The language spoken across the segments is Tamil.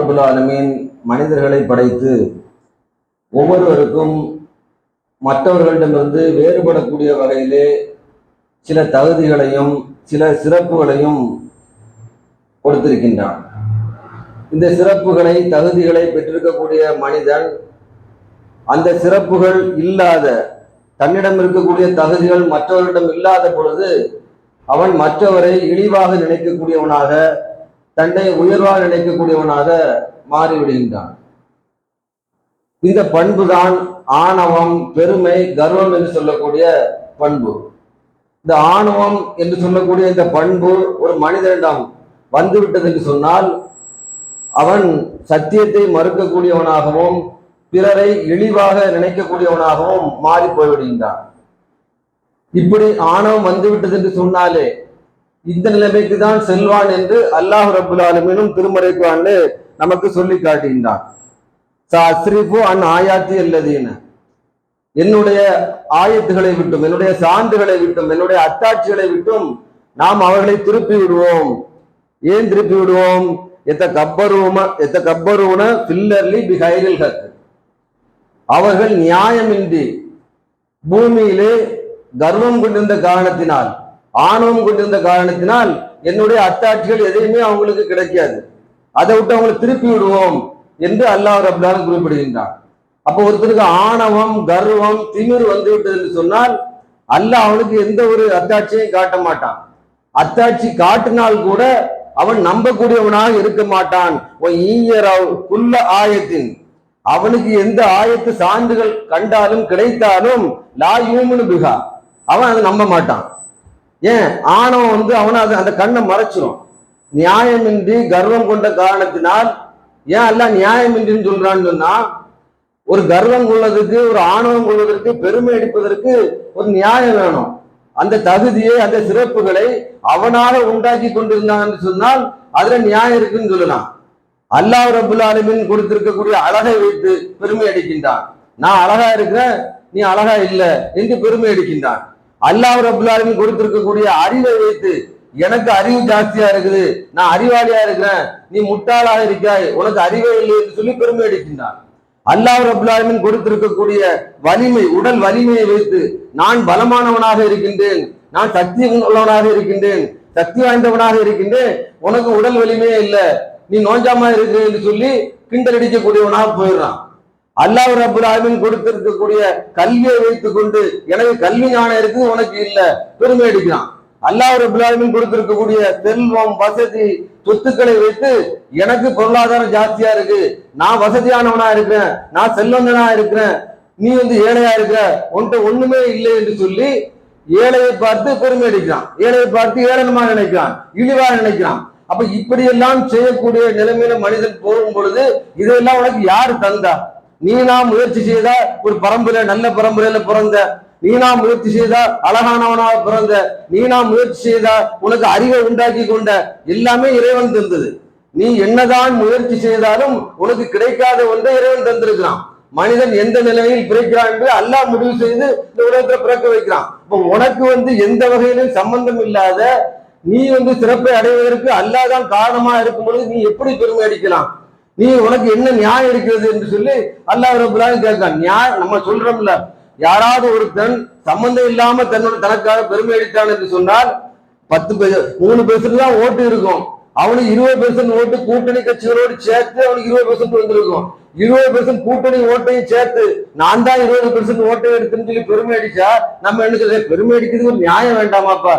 ரப்புல் ஆலமீன் மனிதர்களை படைத்து ஒவ்வொருவருக்கும் மற்றவர்களிடமிருந்து வேறுபடக்கூடிய வகையிலே சில தகுதிகளையும் சில சிறப்புகளையும் கொடுத்திருக்கின்றான். இந்த சிறப்புகளை தகுதிகளை பெற்றிருக்கக்கூடிய மனிதன் அந்த சிறப்புகள் இல்லாத, தன்னிடம் இருக்கக்கூடிய தகுதிகள் மற்றவர்களிடம் இல்லாத பொழுது அவன் மற்றவரை இழிவாக நினைக்கக்கூடியவனாக, தன்னை உயர்வாக நினைக்கக்கூடியவனாக மாறிவிடுகின்றான். இந்த பண்புதான் ஆணவம், பெருமை, கர்வம் என்று சொல்லக்கூடிய பண்பு. இந்த ஆணவம் என்று சொல்லக்கூடிய இந்த பண்பு ஒரு மனிதனிடம் வந்துவிட்டது என்று சொன்னால் அவன் சத்தியத்தை மறுக்கக்கூடியவனாகவும் பிறரை இழிவாக நினைக்கக்கூடியவனாகவும் மாறி போய்விடுகின்றான். இப்படி ஆணவம் வந்துவிட்டது என்று சொன்னாலே இந்த நிலைமைக்கு தான் செல்வான் என்று அல்லாஹ் ரப்புல் ஆலமீனும் திருமறைக்குவான்னு நமக்கு சொல்லி காட்டுகின்றான். சஸ்ரிஃபு அன் ஆயாத்தி அல்லதீன, என்னுடைய ஆயத்துகளை விட்டும், என்னுடைய சான்றுகளை விட்டும், என்னுடைய அத்தாட்சிகளை விட்டும் நாம் அவர்களை திருப்பி விடுவோம். ஏன் திருப்பி விடுவோம்? எத்தகப்பரூன ஃபில்லர்லி பிகைரில் ஹக், அவர்கள் நியாயமின்றி பூமியிலே கர்வம் கொண்டிருந்த காரணத்தினால், ஆணவம் கொண்டிருந்த காரணத்தினால் என்னுடைய அத்தாட்சிகள் எதையுமே அவங்களுக்கு கிடைக்காது, அதை விட்டு அவங்களை திருப்பி விடுவோம் என்று அல்லாஹ் ரப்புல் ஆலமீன் குறிப்பிடுகின்றான். அப்போ ஒருத்தருக்கு ஆணவம், கர்வம், திமிர் வந்து விட்டது என்று சொன்னால் அல்லாஹ் அவனுக்கு எந்த ஒரு அத்தாட்சியையும் காட்ட மாட்டான். அத்தாட்சி காட்டினால் கூட அவன் நம்பக்கூடியவனாக இருக்க மாட்டான். குல்ல ஆயத்தின், அவனுக்கு எந்த ஆயத்து சான்றுகள் கண்டாலும் கிடைத்தாலும் லா யூமினு பிஹா, அவன் அதை நம்ப மாட்டான். ஏன்? ஆணவம் வந்து அவனை அந்த கண்ணை மறைச்சிரும். நியாயமின்றி கர்வம் கொண்ட காரணத்தினால், ஏன் அல்லாஹ் நியாயமின்றின்னு சொல்றான்னு சொன்னா, ஒரு கர்வம் கொள்வதற்கு, ஒரு ஆணவம் கொள்வதற்கு, பெருமை அடிப்பதற்கு ஒரு நியாயம் வேணும். அந்த தகுதியை, அந்த சிறப்புகளை அவனாக உண்டாக்கி கொண்டிருந்தான் என்று சொன்னால் அதுல நியாயம் இருக்குன்னு சொல்லலாம். அல்லாஹ் ரப்புல் ஆலமீன் கொடுத்திருக்கக்கூடிய அழகை வைத்து பெருமை அடிக்கின்றான். நான் அழகா இருக்கிறேன், நீ அழகா இல்லை என்று பெருமை அடிக்கின்றான். அல்லாஹ் ரப்புல் ஆலமீன் கொடுத்திருக்கக்கூடிய அறிவை வைத்து எனக்கு அறிவு ஜாஸ்தியா இருக்குது, நான் அறிவாளியா இருக்கிறேன், நீ முட்டாளாக இருக்காய், உனக்கு அறிவே இல்லை என்று சொல்லி பெருமை அடிக்கின்றான். அல்லாஹ் ரப்புல் ஆலமீன் கொடுத்திருக்கக்கூடிய வலிமை, உடல் வலிமையை வைத்து நான் பலமானவனாக இருக்கின்றேன், நான் சக்தி உள்ளவனாக இருக்கின்றேன், சக்தி வாய்ந்தவனாக இருக்கின்றேன், உனக்கு உடல் வலிமையே இல்லை, நீ நோஞ்சாமா இருக்கிற என்று சொல்லி கிண்டல் அடிக்கக்கூடியவனாக போயிடுறான். அல்லாஹ் ரப்புல் ஆலமீன் கொடுத்திருக்கக்கூடிய கல்வியை வைத்துக் கொண்டு எனக்கு கல்வி ஞானம் இருக்குது, உனக்கு இல்லை, பெருமை அடிக்கிறான். அல்லாஹ் ரப்புல் ஆலமீன் கொடுத்திருக்கக்கூடிய செல்வம், வசதி, சொத்துக்களை வைத்து எனக்கு பொருளாதாரம் ஜாஸ்தியா இருக்கு, நான் வசதியானவனா இருக்கிறேன், நான் செல்வந்தனா இருக்கிறேன், நீ வந்து ஏழையா இருக்க, உன்கிட்ட ஒண்ணுமே இல்லை என்று சொல்லி ஏழையை பார்த்து பெருமை அடிக்கிறான், ஏழையை பார்த்து ஏளனமா நினைக்கிறான், இழிவா நினைக்கிறான். அப்ப இப்படியெல்லாம் செய்யக்கூடிய நிலைமையில மனிதன் போகும் பொழுது இதெல்லாம் உனக்கு யாரு தந்தா? நீனா முயற்சி செய்தா ஒரு பரம்பரை, நல்ல பரம்பரையில பிறந்த, நீனா முயற்சி செய்தா அழகானவனாக பிறந்த, நீனா முயற்சி செய்தா உனக்கு அறிவை உண்டாக்கி கொண்ட, எல்லாமே இறைவன் தந்தது. நீ என்னதான் முயற்சி செய்தாலும் உனக்கு கிடைக்காத ஒன்றை இறைவன் தந்திருக்கிறான். மனிதன் எந்த நிலையில் பிறக்கிறான் என்று அல்லாஹ் முடிவு செய்து இந்த உலகத்துல பிறக்க வைக்கிறான். இப்போ உனக்கு வந்து எந்த வகையிலும் சம்பந்தம் இல்லாத நீ வந்து சிறப்பை அடைவதற்கு அல்லாஹ் தான் காரணமா இருக்கும் பொழுது நீ எப்படி பெருமை அடிக்கலாம்? நீ உனக்கு என்ன நியாயம் இருக்கிறது என்று சொல்லி அல்லாஹ் ரப்புல் ஆலமீன் கேட்கிறான். நியாயம் நம்ம சொல்றோம்ல, யாராவது ஒருத்தன் சம்பந்தம் இல்லாம தனக்காக பெருமை அடித்தான் என்று சொன்னால் 3% தான் ஓட்டு இருக்கும், அவனுக்கு 20% ஓட்டு கூட்டணி கட்சிகளோடு சேர்த்து அவனுக்கு 20% வந்திருக்கும். 20% கூட்டணி ஓட்டையும் சேர்த்து நான் தான் 20% ஓட்டை எடுத்துன்னு சொல்லி பெருமை அடிச்சா நம்ம என்ன சொல்ற? பெருமை அடிக்கிறதுக்கு ஒரு நியாயம் வேண்டாமாப்பா,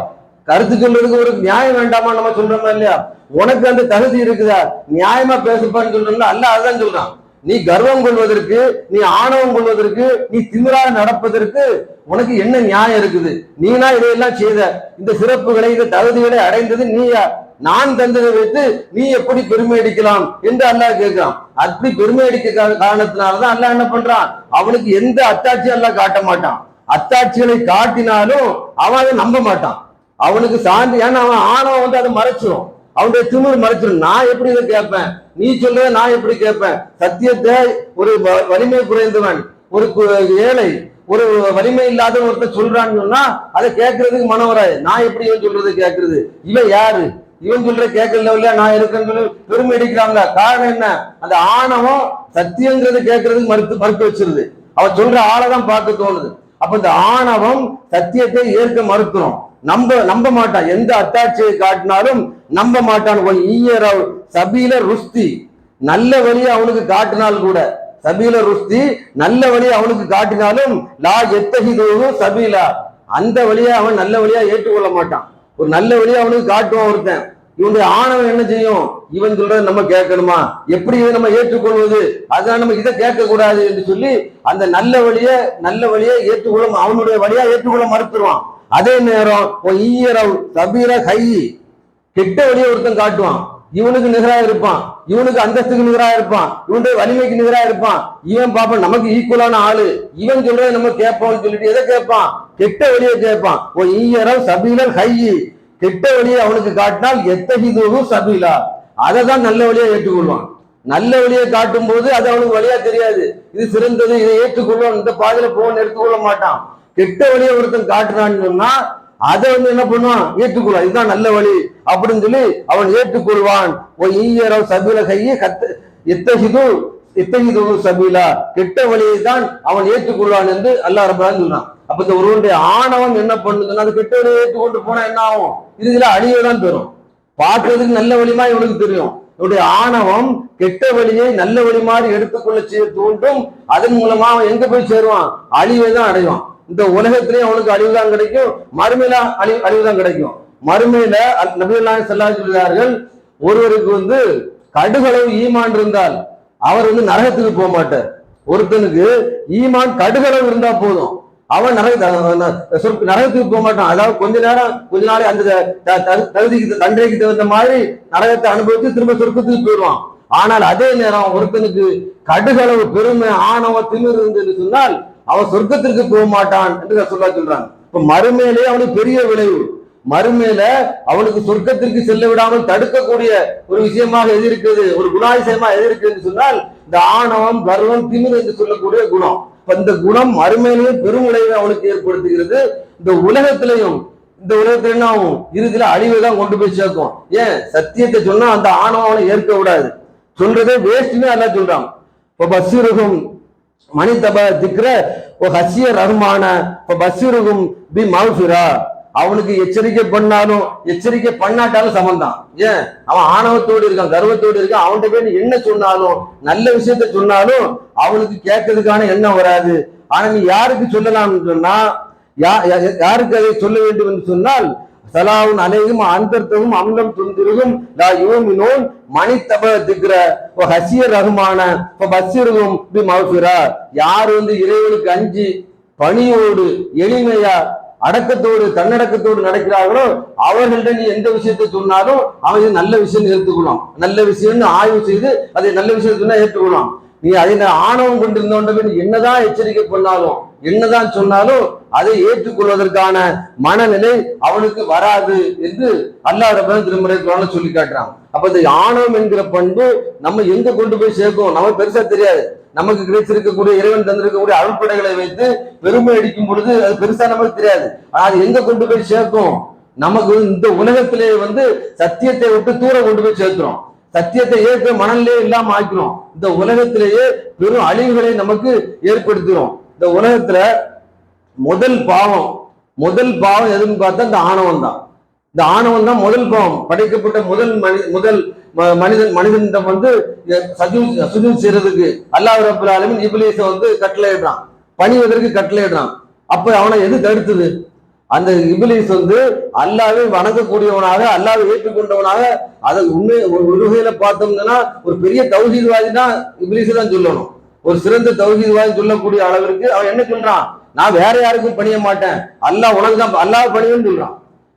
கருத்து சொல்றதுக்கு ஒரு நியாயம் வேண்டாமா? நம்ம சொல்றோமா இல்லையா? உனக்கு அந்த தகுதி இருக்குதா, நியாயமா பேசப்பான்னு சொல்றோம்ல, அல்லாஹ் அதான் சொல்றான். நீ கர்வம் கொள்வதற்கு, நீ ஆணவம் கொள்வதற்கு, நீ திமிராக நடப்பதற்கு உனக்கு என்ன நியாயம் இருக்குது? நீனா இதையெல்லாம் செய்த, இந்த சிறப்புகளை, இந்த தகுதிகளை அடைந்தது நீயா? நான் தந்ததை வைத்து நீ எப்படி பெருமை அடிக்கலாம் என்று அல்லாஹ் கேட்கிறான். அப்படி பெருமை அடிக்க காரணத்தினாலதான் அல்லாஹ் என்ன பண்றான்? அவனுக்கு எந்த அத்தாட்சியும் அல்லாஹ் காட்ட மாட்டான். அத்தாட்சிகளை காட்டினாலும் அவன் அதை நம்ப மாட்டான். அவனுக்கு சான்று, ஏன்னா அவன் ஆணவம் வந்து அதை மறைச்சிடும், அவனுடைய திமிர் மறைச்சிடும். நான் எப்படி இதை கேட்பேன், நீ சொல்றத நான் எப்படி கேட்பேன்? சத்தியத்தை ஒரு வலிமை குறைந்தவன், ஒரு ஏழை, ஒரு வலிமை இல்லாத ஒருத்தர் சொல்றான்னு சொன்னா அதை கேட்கறதுக்கு மனம் வராது. நான் எப்படி சொல்றது கேட்கறது? இவன் யாரு? இவன் சொல்ற கேட்கல இல்லையா நான் இருக்கேன்னு சொல்லி பெருமை அடிக்கிறாங்க. காரணம் என்ன? அந்த ஆணவம் சத்தியங்கிறது கேட்கறதுக்கு மறுத்து வச்சிருது. அவன் சொல்ற ஆளைதான் பார்க்க தோணுது. அப்ப இந்த ஆணவம் சத்தியத்தை ஏற்க மறுக்கிறோம். நம்ப மாட்டான். எந்த அத்தாட்சியை காட்டினாலும் நம்ப மாட்டான். சபீல ருஸ்தி, நல்ல வழியை அவனுக்கு காட்டினால் கூட, சபீல ருஸ்தி நல்ல வழியை அவனுக்கு காட்டினாலும் லா எத்தகிதோ சபீலா, அந்த வழியை அவன் நல்ல வழியா ஏற்றுக்கொள்ள மாட்டான். ஒரு நல்ல வழியை அவனுக்கு காட்டுவான் ஒருத்தன். இவனுடைய ஆணவம் என்ன செய்யும்? இவன் சொல்றது நம்ம கேட்கணுமா, எப்படி இதை நம்ம ஏற்றுக்கொள்வது, அதான் நம்ம இதை கேட்க கூடாது என்று சொல்லி அந்த நல்ல வழியை ஏற்றுக்கொள்ள அவனுடைய வழியா ஏற்றுக்கொள்ள மறுத்துருவான். அதே நேரம் சபீர கை, கெட்ட வழியை ஒருத்தன் காட்டுவான். இவனுக்கு நிகராக இருப்பான், இவனுக்கு அந்தஸ்துக்கு நிகராக இருப்பான், இவனுடைய வலிமைக்கு நிகராக இருப்பான். இவன் பாப்பான் நமக்கு ஈக்குவலான ஆளு, இவன் சொல்றதை நம்ம கேட்போம்னு சொல்லிட்டு எதை கேட்பான்? கெட்ட வழியை கேட்பான். சபீலர் கை, கெட்ட வழியை அவனுக்கு காட்டினால் எத்தகிதோ சபீலா, அதை தான் நல்ல வழியா ஏற்றுக்கொள்வான். நல்ல வழியை காட்டும் போது அது அவனுக்கு வழியா தெரியாது. இது சிறந்தது, இதை ஏற்றுக்கொள்வான், இந்த பாதையில போன்னு எடுத்துக்கொள்ள மாட்டான். கெட்ட வழியை ஒருத்தன் காட்டுறான்னு சொன்னா அதை என்ன பண்ணுவான்? ஏற்றுக்கொள்வான். இதுதான் நல்ல வழி அப்படின்னு சொல்லி அவன் ஏற்றுக்கொள்வான். சபீல கையை எத்தகிது சபீலா, கெட்ட வழியை தான் அவன் ஏற்றுக்கொள்வான் என்று அல்லாஹ் ரப்பல் ஆலமீன் சொல்றான். அப்ப இந்த ஒருவனுடைய ஆணவம் என்ன பண்ணுதுன்னா, அது கெட்ட வழியை ஏற்றுக்கொண்டு போனா என்ன ஆகும்? இதுல அழிவை தான் பெறும். பார்க்கறதுக்கு நல்ல வழிமா இவனுக்கு தெரியும். இவனுடைய ஆணவம் கெட்ட வழியை நல்ல வழி மாதிரி எடுத்துக்கொள்ள செய்ய தூண்டும். அதன் மூலமா அவன் எங்க போய் சேருவான்? அழிவை தான் அடைவான். இந்த உலகத்திலேயே அவனுக்கு அழிவுதான் கிடைக்கும், மறுமையில அழிவுதான் கிடைக்கும். மறுமையில நபிகள் ஸல்லல்லாஹு சொல்கிறார்கள், ஒருவருக்கு கடுகளவு ஈமான் இருந்தால் அவர் நரகத்துக்கு போக மாட்டார். ஒருத்தனுக்கு ஈமான் கடுகளவு இருந்தா போதும், அவன் நரகத்துக்கு போக மாட்டான். அதாவது கொஞ்ச நாளை அந்த தகுதிக்கு தண்டனைக்கு தகுந்த மாதிரி நரகத்தை அனுபவித்து திரும்ப சொர்க்கத்துக்கு போயிடுவான். ஆனால் அதே நேரம் ஒருத்தனுக்கு கடுகளவு பெருமை ஆணவம் திமிர் இருந்தது சொன்னால் அவன் சொர்க்கத்திற்கு போக மாட்டான் என்று சொல்றாங்க. இப்ப மறுமையிலே அவனுக்கு பெரிய விளைவு. மறுமையில அவனுக்கு சொர்க்கத்திற்கு செல்ல விடாமல் தடுக்கக்கூடிய ஒரு விஷயமாக எது இருக்குது, ஒரு குணாதிசயமா எது இருக்குன்னு சொன்னால் இந்த ஆணவம் கர்வம் திமிர் என்று சொல்லக்கூடிய குணம். இந்த குணம் மறுமையிலேயே பெரும் விளைவை அவனுக்கு ஏற்படுத்துகிறது. இந்த உலகத்திலையும் என்ன ஆகும்? இறுதியில அழிவை தான் கொண்டு போய் சேர்க்கும். ஏன்? சத்தியத்தை சொன்னா அந்த ஆணவம் அவனை ஏற்க விடாது. சொல்றதே வேஸ்ட்னு எல்லாம் சொல்றான். இப்ப பஸ்ஸிருகும் மணி தப திக்கிற ஹசிய ரஹ்மான பஸ்ஸிருகும் பி மௌஃபிரா, அவனுக்கு எச்சரிக்கை பண்ணாலும் எச்சரிக்கை பண்ணாட்டாலும் சமந்தான். ஏன்? அவன் ஆணவத்தோடு இருக்கான், கர்வத்தோடு இருக்கான். அவன்கிட்ட போய் நீ என்ன சொன்னாலும் நல்ல விஷயத்த சொன்னாலும் அவனுக்கு கேட்கறதுக்கான எண்ணம் வராது. ஆனா நீ யாருக்கு சொல்லலாம்னு சொன்னா, யாருக்கு அதை சொல்ல வேண்டும் என்று சொன்னால் சலாவுன் அலையும் அந்தர்த்தவும் அம்லம் துந்திருகும் லா யூமினூன் மணி தப திக்ர ஹசிய ரஹ்மான பஸ்ஸிருகும் பி மௌஃபிரா, யார் இறைவனுக்கு அஞ்சி பணியோடு எளிமையா அடக்கத்தோடு தன்னடக்கத்தோடு நடக்கிறார்களோ அவர்கள்ட்ட நீ எந்த விஷயத்தை சொன்னாலும் அவன் நல்ல விஷயம் ஏற்றுக்கொள்ளும். நல்ல விஷயம்னு ஆய்வு செய்து அதை நல்ல விஷயம் சொன்னா ஏற்றுக்கொள்ளும். நீ அதை ஆணவம் கொண்டிருந்தோன்ற என்னதான் எச்சரிக்கை பண்ணாலும் என்னதான் சொன்னாலும் அதை ஏற்றுக்கொள்வதற்கான மனநிலை அவனுக்கு வராது என்று அல்லாஹ் ரப்பல் திருமறை குர்ஆன்ல சொல்லி காட்டுறான். அப்ப இந்த ஆணவம் என்கிற பண்பு நம்ம எங்க கொண்டு போய் சேர்க்கும் நமக்கு பெருசா தெரியாது. நமக்கு கிடைச்சிருக்கக்கூடிய இறைவன் தந்திருக்கக்கூடிய அருள்படைகளை வைத்து பெருமை அடிக்கும் பொழுது அது பெருசா நமக்கு தெரியாது. ஆனா அது எங்க கொண்டு போய் சேர்க்கும்? நமக்கு இந்த உலகத்திலே சத்தியத்தை விட்டு தூர கொண்டு போய் சேர்க்கிறோம். சத்தியத்தை ஏற்க மனநிலையே இல்லாம ஆக்கிறோம். இந்த உலகத்திலேயே பெரும் அழிவுகளை நமக்கு ஏற்படுத்துகிறோம். இந்த உலகத்துல முதல் பாவம் எதுன்னு பார்த்தா இந்த ஆணவம் தான். இந்த ஆணவம் தான் முதல் பாவம். படைக்கப்பட்ட முதல் மனிதனிடம் சுஜூத் செய்யறதுக்கு அல்லாஹ் ரப்பல் ஆலமீன் இப்லீஸை கட்டளையிடுறான், பணிவதற்கு கட்டளையிடுறான். அப்ப அவனை எது தடுத்தது? அந்த இப்லீஸ் அல்லாஹ்வை வணங்கக்கூடியவனாக அல்லாஹ்வை ஏற்றுக்கொண்டவனாக, அதை உண்மை ஒரு வகையில பார்த்தோம்னா ஒரு பெரிய தௌஹீத்வாதி தான் இப்லீஸ் தான் சொல்லணும். ஒரு சிறந்த தௌஹீத்வாதி சொல்லக்கூடிய அளவிற்கு அவன் என்ன சொல்றான்? நான் வேற யாருக்கும் பணிய மாட்டேன், அல்லாஹ் உனக்கு தான் அல்லாஹ் பணியன்னு சொல்றான்.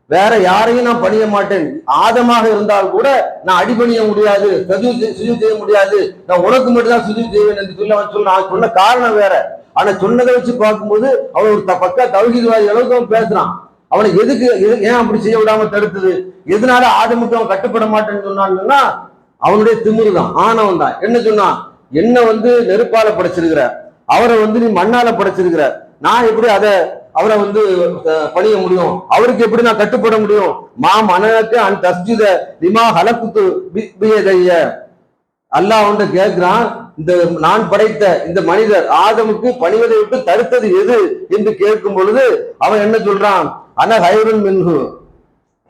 வேற யாரையும் நான் பணிய மாட்டேன். ஆதமாக இருந்தால் கூட நான் அடிபணிய முடியாது, சுஜூத் செய்ய முடியாது, நான் உனக்கு மட்டும்தான் சுஜூத் செய்வேன் என்று சொல்லி அவன் சொல்றான். சொன்ன காரணம் வேற. ஆனா சொன்னதை வச்சு பார்க்கும்போது அவன் ஒரு பக்கா தௌஹீத்வாதி அளவுக்கு அவன் பேசுறான். அவனை எதுக்கு ஏன் அப்படி செய்ய விடாம தடுத்தது? எதனால ஆதமுக்கு அவன் கட்டுப்பட மாட்டேன்னு சொன்னான்னா அவனுடைய திமிரு தான், ஆணவம் தான். என்ன சொன்னான்? என்ன நெருப்பால படைச்சிருக்கிற, அவரை நீ மண்ணால படைச்சிருக்கிற, நான் எப்படி அவரை வந்து பணிய முடியும், அவருக்கு எப்படி நான் கட்டுப்பட முடியும்? மனக்கு அன் தஸ்ஜித லிமா ஹலக்குத்து பியதைய. அல்லாஹ் வந்து கேட்கிறான், இந்த நான் படைத்த இந்த மனிதர் ஆதமுக்கு பணிவதை விட்டு தடுத்தது எது என்று கேட்கும் பொழுது அவன் என்ன சொல்றான்? அன ஹைருன் மின்ஹு,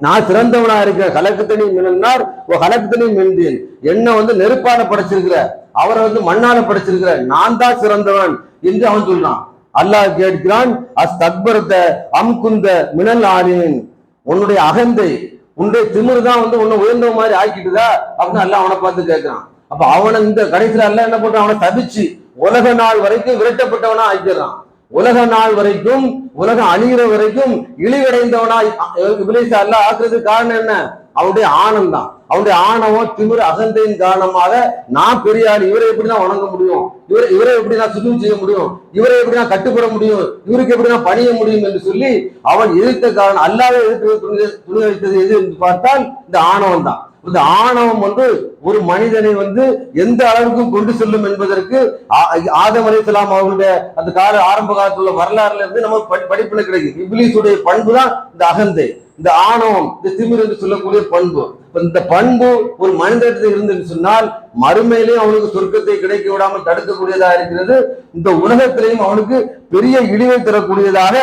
நான் சிறந்தவனா இருக்கிறேன். கலக்குத்தனி மின்னார் கலக்குத்தனி மின்தீன், என்ன வந்து நெருப்பால படைச்சிருக்கிற, அவரை வந்து மண்ணால படைச்சிருக்கிற, நான் தான் சிறந்தவன் என்று அவன் சொல்றான். அல்லாஹ் கேட்கிறான், அஸ்தக்பர்த அம்குந்த மினல் ஆலின், உன்னுடைய அகந்தை உன்னுடைய திமிரு தான் வந்து உன்னை உயர்ந்த மாதிரி ஆக்கிட்டுதா அப்படின்னு அல்லாஹ் அவனை பார்த்து கேட்கிறான். அப்ப அவனை இந்த கடைசியில அல்லாஹ் என்ன பண்றான்? அவனை தபிச்சு உலக நாள் வரைக்கும் விரட்டப்பட்டவனா ஆக்கிடுறான். உலக நாள் வரைக்கும், உலகம் அழிகிற வரைக்கும் இழிவடைந்தவனா இப்லீஸ் அல்லாஹ் ஆக்குறதுக்கு காரணம் என்ன? அவனுடைய ஆணவம். அவனுடைய ஆணவம் திமிரு அகந்தையின் காரணமாக நான் பெரிய ஆள், இவரை எப்படி நான் வணங்க முடியும், இவரை எப்படி நான் சுத்தம் செய்ய முடியும், இவரை எப்படி நான் கட்டுப்பட முடியும், இவருக்கு எப்படி நான் பணிய முடியும் என்று சொல்லி அவன் எதிர்த்த காரணம், அல்லாவே எதிர்த்து துணி வைத்தது எது என்று பார்த்தால் இந்த ஆணவம் தான். இந்த ஆணவம் வந்து ஒரு மனிதனை வந்து எந்த அளவுக்கு கொண்டு செல்லும் என்பதற்கு ஆதம் அலைஹிஸ்ஸலாம் அவர்களுடைய அந்த ஆரம்ப காலத்துல உள்ள வரலாறுல இருந்து நம்ம படிப்பின கிடைக்கும். இப்லீஸுடைய பண்பு தான் இந்த அகந்தை, இந்த ஆணவம், இந்த திமிர் என்று சொல்லக்கூடிய பண்பு. இந்த பண்பு ஒரு மனிதத்தில் இருந்துன்னு சொன்னால் மறுமையிலேயும் அவனுக்கு சொர்க்கத்தை கிடைக்க விடாமல் தடுக்கக்கூடியதாக இருக்கிறது. இந்த உலகத்திலேயும் அவனுக்கு பெரிய இழிவை தரக்கூடியதாக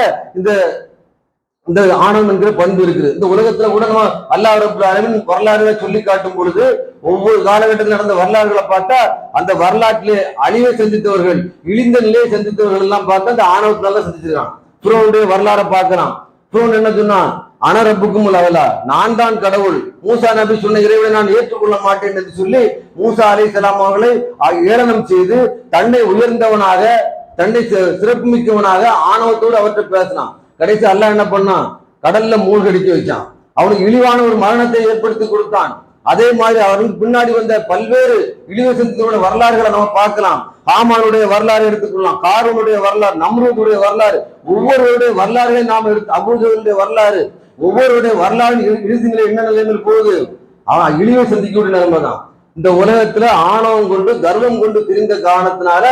இந்த ஆணவம் என்கிற பண்பு இருக்குது. இந்த உலகத்துல கூட நம்ம அல்லாஹ் ரப்பல் ஆலமீன் வரலாறுகளை சொல்லி காட்டும் பொழுது ஒவ்வொரு காலகட்டத்தில் நடந்த வரலாறுகளை பார்த்தா அந்த வரலாற்றிலே அழிவை சந்தித்தவர்கள், இழிந்த நிலையை சந்தித்தவர்கள் எல்லாம் பார்த்தா அந்த ஆணவத்தினால சந்திச்சிருக்கான். ஃபிரௌனுடைய வரலாறை பார்க்கலாம். ஃபிரௌன் என்ன சொன்னான்? அனரப்புக்கும் அவலா, நான் தான் கடவுள், மூசா நபி சொன்ன இறைவனை நான் ஏற்றுக்கொள்ள மாட்டேன் என்று சொல்லி மூசா அலைஹிஸ்ஸலாம் அவர்களை ஏளனம் செய்து தன்னை உயர்ந்தவனாக, தன்னை சிறப்பு மிக்கவனாக ஆணவத்தோடு அவற்றை பேசினான். கடைசி அல்லாஹ் என்ன பண்ணான்? கடல்ல மூழ்கடிக்க வச்சான். அவனுக்கு இழிவான ஒரு மரணத்தை ஏற்படுத்தி கொடுத்தான். அதே மாதிரி அவருக்கு பின்னாடி வந்த பல்வேறு இழிவு சந்தித்தோட வரலாறுகளை நம்ம பார்க்கலாம். ஹாமானுடைய வரலாறு எடுத்துக்கொள்ளலாம், காரூனுடைய வரலாறு, நம்ரூதுடைய வரலாறு, ஒவ்வொருவருடைய வரலாறுகளையும் நாம் எடுத்து, அபூஜஹலுடைய வரலாறு, ஒவ்வொருடைய வரலாறு இறுதி நிலை என்ன நிலைமையில் போகுது? அவன் இழிவை சந்திக்கக்கூடிய நிலைமை தான். இந்த உலகத்துல ஆணவம் கொண்டு கர்வம் கொண்டு திரிந்த காரணத்தினால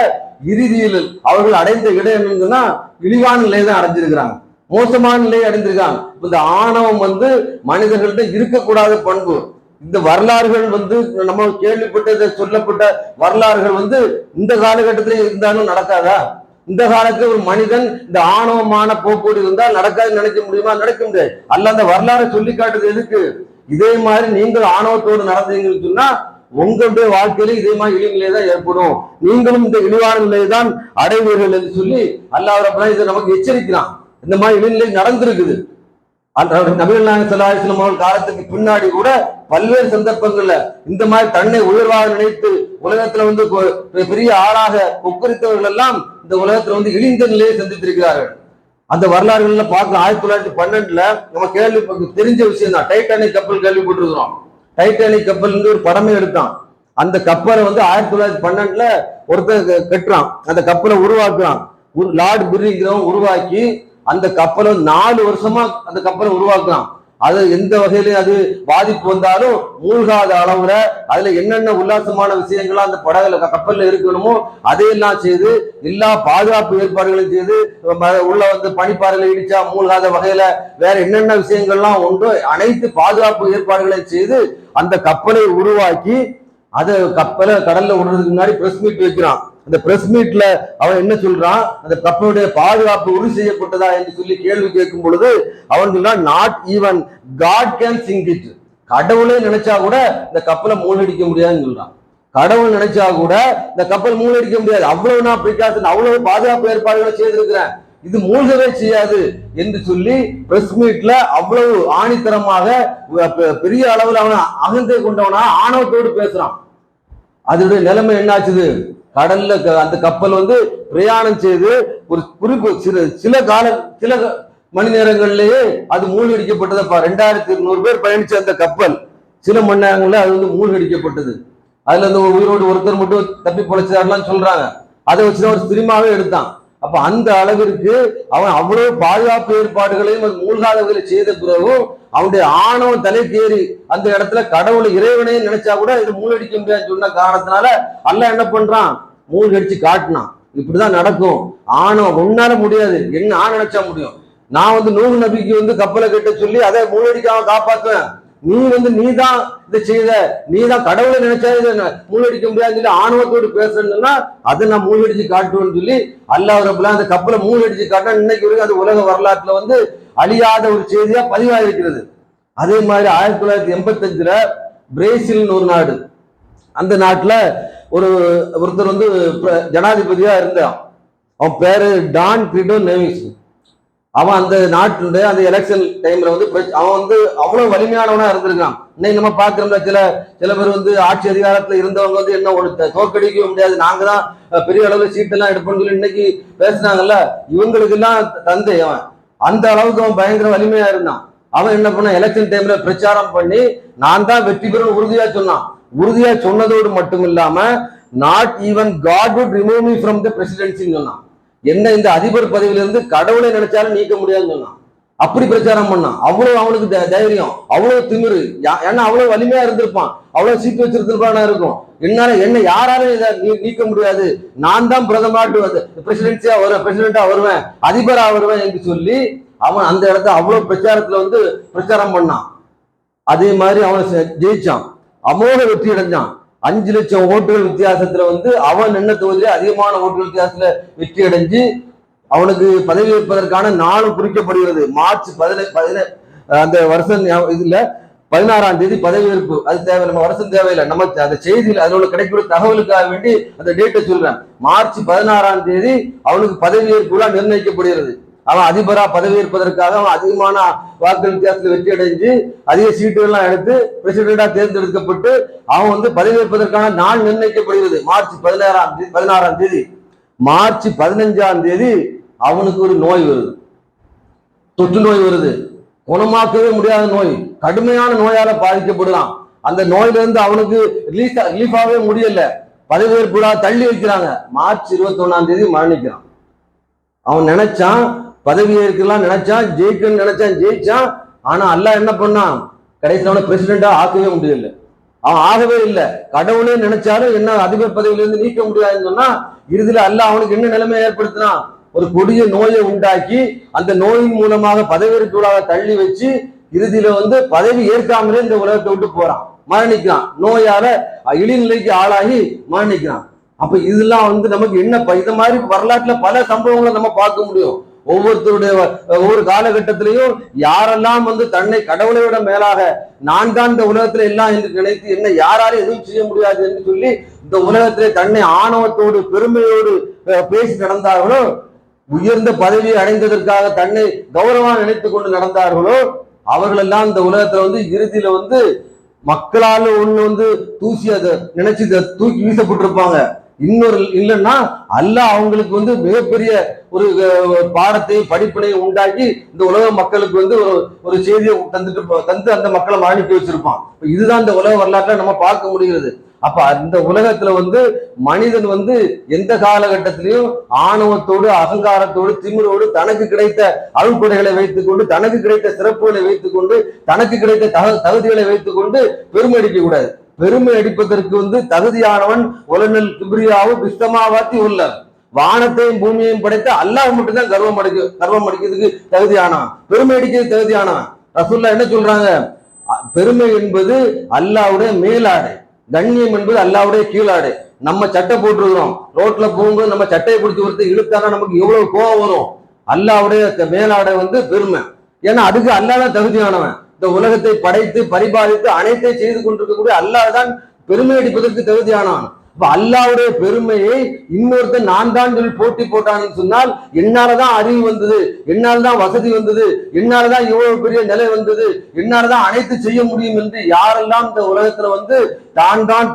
இறுதியில் அவர்கள் அடைந்த இடம் என்னன்னா இழிவான நிலையை தான் அடைஞ்சிருக்கிறாங்க, மோசமான நிலையை அடைந்திருக்காங்க. இந்த ஆணவம் வந்து மனிதர்கள்ட்ட இருக்கக்கூடாத பண்பு. இந்த வரலாறுகள் வந்து நம்ம கேள்விப்பட்ட சொல்லப்பட்ட வரலாறுகள் வந்து இந்த காலகட்டத்திலே இருந்தாலும் நடக்காதா? இந்த காலத்துல ஒரு மனிதன் இந்த ஆணவமான போக்கோடு இருந்தால் நடக்காதுன்னு நினைக்க முடியுமா? நடக்க முடியாது. அல்ல அந்த வரலாறை சொல்லி காட்டுறது எதுக்கு? இதே மாதிரி நீங்கள் ஆணவத்தோடு நடந்தீங்கன்னு சொன்னா உங்களுடைய வாழ்க்கையில இதே மாதிரி இழிநிலை தான் ஏற்படும், நீங்களும் இந்த இழிவான நிலையை தான் அடைவீர்கள் என்று சொல்லி அல்லாஹ் ரப்பல் ஆலமீன் இதை நமக்கு எச்சரிக்கிறான். இந்த மாதிரி இழிநிலை நடந்திருக்குது. நபிகள் நாயகம் ஸல்லல்லாஹு அலைஹி வஸல்லம் அவர்கள் காலத்துக்கு பின்னாடி கூட பல்வேறு சந்தர்ப்பங்கள்ல இந்த மாதிரி தன்னை உயர்வாக நினைத்து உலகத்துல வந்து பெரிய ஆளாக கொக்கரித்தவர்கள் எல்லாம் இந்த உலகத்துல வந்து இழிந்த நிலையை சந்தித்திருக்கிறார்கள். அந்த வரலாறுகள்ல பார்க்க 1912 நம்ம கேள்வி தெரிஞ்ச விஷயம் தான். டைட்டானிக் கப்பல் கேள்விப்பட்டிருக்கிறோம். டைட்டானிக் கப்பல் ஒரு படமே எடுத்தான். அந்த கப்பலை வந்து 1912 ஒருத்தர் கட்டுறான், அந்த கப்பலை உருவாக்குறான். லார்ட் பிரிங்கிறவன் உருவாக்கி அந்த கப்பலை 4 வருஷமா அந்த கப்பலை உருவாக்குறான். அது எந்த வகையிலும் அது பாதிப்பு வந்தாலும் மூழ்காத அளவுல அதுல என்னென்ன உல்லாசமான விஷயங்களா அந்த படகுல கப்பல்ல இருக்கணுமோ அதையெல்லாம் செய்து எல்லா பாதுகாப்பு ஏற்பாடுகளையும் செய்து உள்ள வந்து பனிப்பாறைகளை இடிச்சா மூழ்காத வகையில வேற என்னென்ன விஷயங்கள்லாம் உண்டோ அனைத்து பாதுகாப்பு ஏற்பாடுகளையும் செய்து அந்த கப்பலை உருவாக்கி அதை கப்பலை கடல்ல விடுறதுக்கு முன்னாடி பிரஸ் மீட் வைக்கிறான். அந்த பிரஸ் மீட்ல அவன் என்ன சொல்றான்? அந்த கப்பலுடைய பாதுகாப்பு உறுதி செய்யப்பட்டதா என்று சொல்லி கேள்வி கேட்கும் பொழுது அவன் சொல்றான், not even god can think it, கடவுளே நினைச்சா கூட இந்த கப்பலை மூழ்கடிக்க முடியாதுன்னு சொல்றான். கடவுள் நினைச்சா கூட இந்த கப்பல் மூழ்கடிக்க முடியாது, அவ்வளவு நான் பிரிகாஷன், அவ்வளவு பாதுகாப்பு ஏற்பாடுகளை செய்திருக்கிறேன், இது மூழ்கவே செய்யாது என்று சொல்லி பிரஸ் மீட்ல அவ்வளவு ஆணித்தரமாக பெரிய அளவில் அவன் அகந்தை கொண்டவனா ஆணவத்தோடு பேசுறான். அதனுடைய நிலைமை என்னாச்சுது? கடல்ல அந்த கப்பல் வந்து பிரயாணம் செய்து ஒரு குறிப்பு சில மணி நேரங்கள்லயே அது மூழ்கடிக்கப்பட்டதப்பா. 2200 பேர் பயணிச்ச அந்த கப்பல் சில மணி நேரங்கள்ல அது வந்து மூழ்கடிக்கப்பட்டது. அதுல இருந்து உயிரோடு ஒருத்தர் மட்டும் தப்பி பொழைச்சாருலாம் சொல்றாங்க. அதை வச்சுதான் ஒரு சினிமாவே எடுத்தான். அப்ப அந்த அளவிற்கு அவன் அவ்வளவு பாதுகாப்பு ஏற்பாடுகளையும் அது மூழ்காதவர்களை செய்த பிறகும் அவனுடைய ஆணவம் தலைக்கேறி அந்த இடத்துல கடவுளை இறைவனையும் நினைச்சா கூட இது மூழ்கடிக்க முடியாதுன்னு சொன்ன காரணத்தினால அல்லாஹ் என்ன பண்றான்? மூழ்கடிச்சு காட்டினான். இப்படிதான் நடக்கும். ஆணவம் உன்னால முடியாது, என்ன நினைச்சா முடியும். நான் வந்து நூஹ் நபிக்கு வந்து கப்பலை கட்ட சொல்லி அதை மூழ்கடிக்காம காப்பாத்துவேன், நீதான் இதை செய்த, நீதான் கடவுளை நினைச்சா இதை மூழ்கடிக்க முடியாதுன்னு சொல்லி ஆணவத்தோடு பேசுறேன்னா அதை நான் மூழ்கடிச்சு காட்டுவேன்னு சொல்லி அல்லாஹ் ரப்பல் அந்த கப்பலை மூழ்கடிச்சு காட்டினா இன்னைக்கு வரைக்கும் அது உலக வரலாற்றுல வந்து அழியாத ஒரு செய்தியா பதிவாயிருக்கிறது. அதே மாதிரி 1985 பிரேசில்னு ஒரு நாடு, அந்த நாட்டுல ஒருத்தர் வந்து ஜனாதிபதியா இருந்தான். அவன் பேரு டான் கிரிடோ நேவிஸ். அவன் அந்த நாட்டுடைய அந்த எலெக்ஷன் டைம்ல வந்து அவன் வந்து அவ்வளவு வலிமையானவனா இருந்திருக்கான். இன்னைக்கு நம்ம பாக்குறோம்ல, சில பேர் வந்து ஆட்சி அதிகாரத்துல இருந்தவங்க வந்து என்ன ஒரு தோற்கடிக்க முடியாது, நாங்க தான் பெரிய அளவுல சீட்டெல்லாம் எடுப்போம்னு சொல்லி இன்னைக்கு பேசினாங்கல்ல, இவங்களுக்கு எல்லாம் தந்தை அவன். அந்த அளவுக்கு அவன் பயங்கர வலிமையா இருந்தான். அவன் என்ன பண்ண, எலெக்ஷன் டைம்ல பிரச்சாரம் பண்ணி நான் தான் வெற்றி பெறும் உறுதியா சொன்னான். உறுதியா சொன்னதோடு மட்டும் இல்லாம not even God would remove me from the பிரசிடென்சின்னு சொன்னான். என்ன இந்த அதிபர் பதவியிலிருந்து கடவுளை நினைச்சாலும் நீக்க முடியாதுன்னு சொன்னான். அப்படி பிரச்சாரம் பண்ணான். அவ்வளவு அவனுக்கு தைரியம், அவ்வளவு திமிரு, ஏன்னா அவ்வளவு வலிமையா இருந்திருப்பான், அவ்வளவு சீட்டு வச்சிருந்திருப்பானா இருக்கும். என்ன யாராலும் இதை நீக்க முடியாது, நான் தான் பிரசிடென்சியா வருவேன், பிரசிடென்டா வருவேன், அதிபரா வருவேன் என்று சொல்லி அவன் அந்த இடத்த அவ்வளவு பிரச்சாரத்துல வந்து பிரச்சாரம் பண்ணான். அதே மாதிரி அவன் ஜெயிச்சான், அமோக வெற்றி அடைஞ்சான். 5 லட்சம் ஓட்டுகள் வித்தியாசத்துல வந்து அவன் நின்ன தொகுதியிலே அதிகமான ஓட்டுகள் வித்தியாசத்துல வெற்றி அடைஞ்சு அவனுக்கு பதவி ஏற்பதற்கான நாளும் குறிக்கப்படுகிறது. மார்ச் 15 அந்த வருஷம் இதுல 16ஆம் தேதி பதவியேற்பு. அது தேவை, நம்ம வருஷம் தேவையில்லை, நம்ம அந்த செய்தியில் அதில் உள்ள கிடைக்கக்கூடிய தகவலுக்காக வேண்டி அந்த டேட்டை சொல்றேன். மார்ச் 16ஆம் தேதி அவனுக்கு பதவியேற்பு நிர்ணயிக்கப்படுகிறது. அவன் அதிபரா பதவியேற்பதற்காக அவன் அதிகமான வாக்குகள் வித்தியாசத்தில் வெற்றி அடைஞ்சு அதிக சீட்டுகள்லாம் எடுத்து பிரசிடென்டா தேர்ந்தெடுக்கப்பட்டு அவன் வந்து பதவியேற்பதற்கான நாள் நிர்ணயிக்கப்படுகிறது மார்ச் 16ஆம் தேதி. மார்ச் 15ஆம் தேதி அவனுக்கு ஒரு நோய் வருது, தொற்று நோய் வருது, குணமாக்கவே முடியாத நோய், கடுமையான நோயால பாதிக்கப்படுறான். அந்த நோயிலிருந்து அவனுக்கு ரிலீஃப் ஆகவே முடியல, பதவியேற்பு விழா தள்ளி வைக்கிறாங்க. மார்ச் 21ஆம் தேதி மரணிக்கிறான். அவன் நினைச்சான் பதவி ஏற்கலாம், நினைச்சான் ஜெயிக்கணும்னு நினைச்சான், ஜெயிச்சான். ஆனா அல்லாஹ் என்ன பண்ணான், கடைசியில் அவனை பிரசிடென்டா ஆக்கவே முடியல. அவன் ஆகவே இல்லை. கடவுளே நினைச்சாலும் என்ன அதிபர் பதவியிலிருந்து நீக்க முடியாதுன்னு சொன்னா இறுதியில அல்லாஹ் அவனுக்கு என்ன நிலைமையை ஏற்படுத்தினான், ஒரு கொடிய நோயை உண்டாக்கி அந்த நோயின் மூலமாக பதவியேற்புகளாக தள்ளி வச்சு இறுதியில வந்து பதவி ஏற்காமலே இந்த உலகத்தை விட்டு போறான், மரணிக்கிறான். நோயால இழிநிலைக்கு ஆளாகி மரணிக்கிறான். அப்ப இதெல்லாம் வந்து நமக்கு என்ன, இந்த மாதிரி வரலாற்றுல பல சம்பவங்களை நம்ம பார்க்க முடியும். ஒவ்வொருத்தருடைய ஒவ்வொரு காலகட்டத்திலையும் யாரெல்லாம் வந்து தன்னை கடவுளை விட மேலாக நான் தான் இந்த உலகத்துல எல்லாம் என்று நினைத்து என்ன யாராலும் எதுவும் செய்ய முடியாது என்று சொல்லி இந்த உலகத்திலே தன்னை ஆணவத்தோடு பெருமையோடு பேசி நடந்தார்களோ, உயர்ந்த பதவியை அடைந்ததற்காக தன்னை கௌரவமாக நினைத்துக் கொண்டு நடந்தார்களோ, அவர்கள் எல்லாம் இந்த உலகத்துல வந்து இறுதியில வந்து மக்களால் ஒண்ணு வந்து தூசி அதை நினைச்சு தூக்கி வீசப்பட்டிருப்பாங்க. இன்னொரு இல்லைன்னா அல்லாஹ் அவங்களுக்கு வந்து மிகப்பெரிய ஒரு பாடத்தையும் படிப்பினையும் உண்டாக்கி இந்த உலக மக்களுக்கு வந்து ஒரு செய்தியை தந்து அந்த மக்களை மாணிக்க வச்சிருப்பான். இதுதான் இந்த உலக வரலாற்றை நம்ம பார்க்க முடிகிறது. அப்ப அந்த உலகத்துல வந்து மனிதன் வந்து எந்த காலகட்டத்திலையும் ஆணவத்தோடு அகங்காரத்தோடு திமிரோடு தனக்கு கிடைத்த அருள்கொடைகளை வைத்துக் கொண்டு, தனக்கு கிடைத்த சிறப்புகளை வைத்துக் கொண்டு, தனக்கு கிடைத்த தகுதிகளை வைத்துக் கொண்டு பெருமை அடிக்க கூடாது. பெருமை அடிப்பதற்கு வந்து தகுதியானவன் ஒலனல் கிப்ரியாவும் பிஸ்தமாவாத்தி உள்ளார். வானத்தையும் பூமியையும் படைத்த அல்லாஹ் மட்டும்தான் கர்வம் அடிக்கிறதுக்கு தகுதியானவன், பெருமை அடிக்கிறதுக்கு தகுதியானவன். ரசூலுல்லாஹ் என்ன சொல்றாங்க, பெருமை என்பது அல்லாஹ்வுடைய மேலாடை, கண்ணியம் என்பது அல்லாஹ்வுடைய கீழாடை. நம்ம சட்டை போட்டுருக்கிறோம், ரோட்ல போகும்போது நம்ம சட்டையை பிடிச்சி ஒருத்தர் இழுத்தானா நமக்கு எவ்வளவு கோபம் வரும். அல்லாஹ்வுடைய மேலாடை வந்து பெருமை. ஏன்னா அதுக்கு அல்லாஹ் தான் தகுதியானவன். இந்த உலகத்தை படைத்து பரிபாலித்து அனைத்தை செய்து கொண்டிருக்கக்கூடிய அல்லாஹ் தான் பெருமை அடிப்பதற்கு தகுதியானவன். இப்ப அல்லாஹ்வுடைய பெருமையை இன்னொருத்தன் நான் தான் சொல்லி போட்டி போட்டான்னு சொன்னால் என்னாலதான் அறிவு வந்தது, என்னால்தான் வசதி வந்தது, என்னாலதான் இவ்வளவு பெரிய நிலை வந்தது, என்னாலதான் அனைத்து செய்ய முடியும் என்று யாரெல்லாம் இந்த உலகத்துல வந்து தான் தான்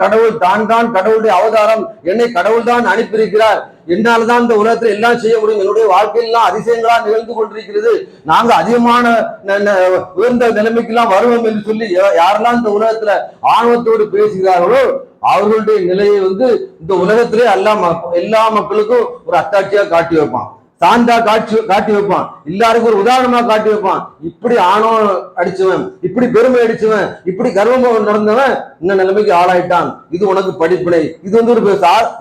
கடவுளுடைய அவதாரம், என்னை கடவுள் தான் அனுப்பியிருக்கிறார், என்னால்தான் இந்த உலகத்துல எல்லாம் செய்ய முடியும், என்னுடைய வாழ்க்கையெல்லாம் அதிசயங்களா நிகழ்ந்து கொண்டிருக்கிறது, நாங்க அதிகமான உயர்ந்த நிலைமைக்கெல்லாம் வருவோம் என்று சொல்லி யாரெல்லாம் இந்த உலகத்துல ஆணவத்தோடு பேசுகிறார்களோ அவர்களுடைய நிலையை வந்து இந்த உலகத்திலே எல்லா மக்களுக்கும் ஒரு அத்தாட்சியா காட்டி வைப்பான், சாந்தா காட்டி வைப்பான், எல்லாருக்கும் ஒரு உதாரணமா காட்டி வைப்பான். இப்படி ஆணவம் அடிச்சவன், இப்படி பெருமை அடிச்சவன், இப்படி கர்வம் நடந்தவன் இந்த நிலைமைக்கு ஆளாயிட்டான், இது உனக்கு படிப்பினை. இது வந்து ஒரு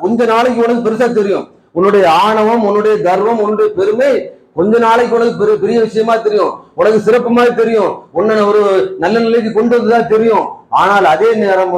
கொஞ்ச நாளைக்கு உனக்கு பெருசா தெரியும். உன்னுடைய ஆணவம், உன்னுடைய கர்வம், உன்னுடைய பெருமை கொஞ்ச நாளைக்கு உனக்கு பெரிய பெரிய விஷயமா தெரியும், உனக்கு சிறப்பு மாதிரி தெரியும், உன்னை ஒரு நல்ல நிலைக்கு கொண்டு வந்ததா தெரியும். ஆனால் அதே நேரம்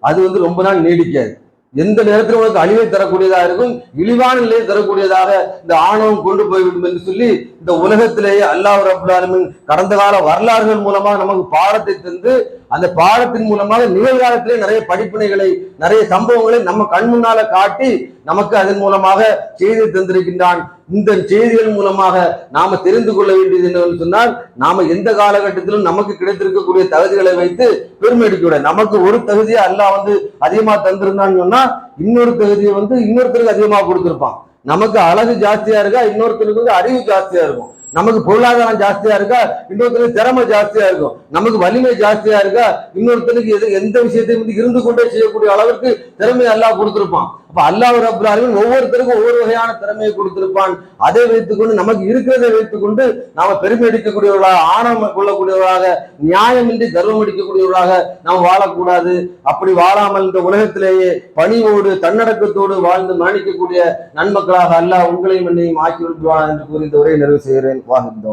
அது ரொம்ப நாள் நீடிக்காது. எந்த நேரத்தில் உனக்கு அழிவை தரக்கூடியதாக இருக்கும், இழிவான நிலையை தரக்கூடியதாக இந்த ஆணவம் கொண்டு போய்விடும் என்று சொல்லி இந்த உலகத்திலேயே அல்லாஹ் ரப்பல் ஆலமீன் கடந்த கால வரலாறுகள் மூலமாக நமக்கு பாடத்தை தந்து, அந்த பாடத்தின் மூலமாக நிகழ்காலத்திலே நிறைய படிப்பினைகளை, நிறைய சம்பவங்களை நம்ம கண் முன்னால காட்டி நமக்கு அதன் மூலமாக செய்தி தந்திருக்கின்றான். இந்த செய்திகள் மூலமாக நாம தெரிந்து கொள்ள வேண்டியது என்னவென்று சொன்னால், நாம எந்த காலகட்டத்திலும் நமக்கு கிடைத்திருக்கக்கூடிய தகுதிகளை வைத்து பெருமை அடிக்க, நமக்கு ஒரு தகுதியை அல்லாஹ் அதிகமா தந்திருந்தான்னு சொன்னா இன்னொரு தகுதியை இன்னொருத்தருக்கு அதிகமா கொடுத்திருப்பான். நமக்கு அழகு ஜாஸ்தியா இருக்கா, இன்னொருத்தருக்கு அறிவு ஜாஸ்தியா இருக்கும். நமக்கு பொருளாதாரம் ஜாஸ்தியா இருக்கா, இன்னொருத்தருக்கு திறமை ஜாஸ்தியா இருக்கும். நமக்கு வலிமை ஜாஸ்தியா இருக்கா, இன்னொருத்தருக்கு எந்த விஷயத்தையும் இருந்து கொண்டே செய்யக்கூடிய அளவுக்கு திறமை அல்லாஹ் கொடுத்திருப்பான். அப்ப அல்லாஹ் ரப்பல் ஆலமீன் ஒவ்வொருத்தருக்கும் ஒவ்வொரு வகையான திறமையை கொடுத்திருப்பான். அதை வைத்துக்கொண்டு நமக்கு இருக்கிறதை வைத்துக்கொண்டு நாம பெருமை அடிக்கக்கூடியவர்களாக, ஆணவம் கொள்ளக்கூடியவர்களாக, நியாயமின்றி கர்வம் அடிக்கக்கூடியவர்களாக நாம் வாழக்கூடாது. அப்படி வாழாமல் இந்த உலகத்திலேயே பணிவோடு தன்னடக்கத்தோடு வாழ்ந்து மரணிக்கக்கூடிய நன்மக்களாக அல்லாஹ் உங்களையும் என்னையும் ஆக்கி விடுவான் என்று கூறி இந்த உரையை நிறைவு செய்கிறேன். வாஹித்.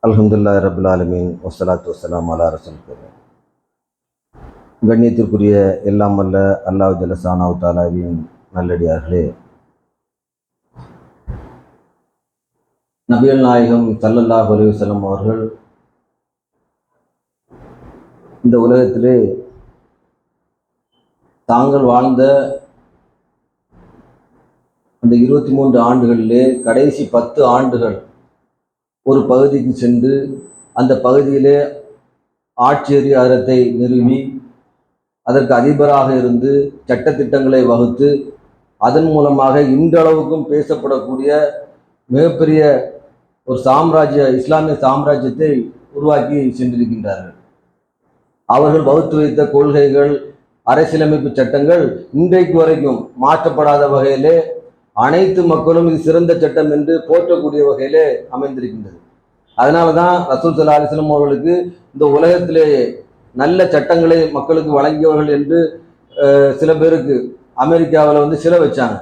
அல்ஹம்துலில்லாஹி ரப்பில் ஆலமீன் வஸ்ஸலாத்து வஸ்ஸலாமு அலா ரசூலில்லாஹ். கண்ணியத்திற்குரிய எல்லாம் வல்ல அல்லாஹ் ஜல்லஷானஹு தஆலாவின் நல்லடியார்களே, நபிகள் நாயகம் ஸல்லல்லாஹு அலைஹி வஸல்லம் அவர்கள் இந்த உலகத்திலே தாங்கள் வாழ்ந்த அந்த 23 ஆண்டுகளிலே கடைசி 10 ஆண்டுகள் ஒரு பகுதிக்கு சென்று அந்த பகுதியிலே ஆட்சி அதிகாரத்தை நிறுவி அதற்கு அதிபராக இருந்து சட்டத்திட்டங்களை வகுத்து அதன் மூலமாக இன்றளவுக்கும் பேசப்படக்கூடிய மிகப்பெரிய ஒரு இஸ்லாமிய சாம்ராஜ்யத்தை உருவாக்கி சென்றிருக்கின்றார்கள். அவர்கள் வகுத்து வைத்த கொள்கைகள், அரசியலமைப்பு சட்டங்கள் இன்றைக்கு வரைக்கும் மாற்றப்படாத வகையிலே அனைத்து மக்களும் இது சிறந்த சட்டம் என்று போற்றக்கூடிய வகையிலே அமைந்திருக்கின்றது. அதனால தான் ரசூல் ஸல்லல்லாஹு அலைஹி வஸல்லம் அவர்களுக்கு இந்த உலகத்திலேயே நல்ல சட்டங்களை மக்களுக்கு வழங்கியவர்கள் என்று சில பேருக்கு அமெரிக்காவில் சிலை வச்சாங்க.